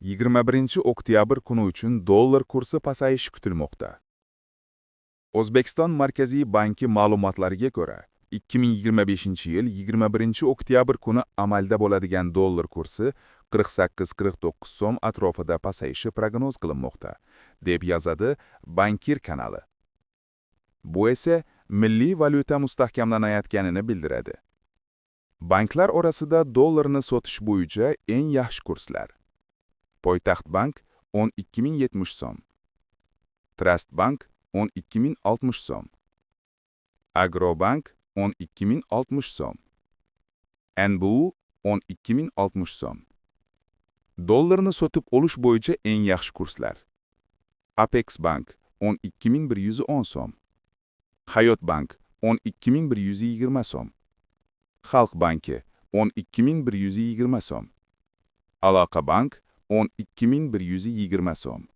21-oktyabr kuni uchun dollar kursi pasayishi kutilmoqda. O'zbekiston Markaziy banki ma'lumotlariga ko'ra, 2025-yil 21-oktyabr kuni amalda bo'ladigan dollar kursi 48-49 so'm atrofida pasayishi prognoz qilinmoqda, deb yozadi Bankir kanali. Bu esa milliy valyuta mustahkamlanayotganini bildiradi. Banklar orasida dollarni sotish bo'yicha eng yaxshi kurslar: Poytaxt bank 12.070 so'm, Trust bank 12.060 so'm, Agrobank 12.060 so'm, NBU 12.060 so'm. Dollarni sotib olish bo'yicha eng yaxshi kurslar: Apex bank 12.110 so'm, Hayot bank 12.120 so'm, Xalq banki 12.120 so'm, Aloqa bank 12.120 so'm.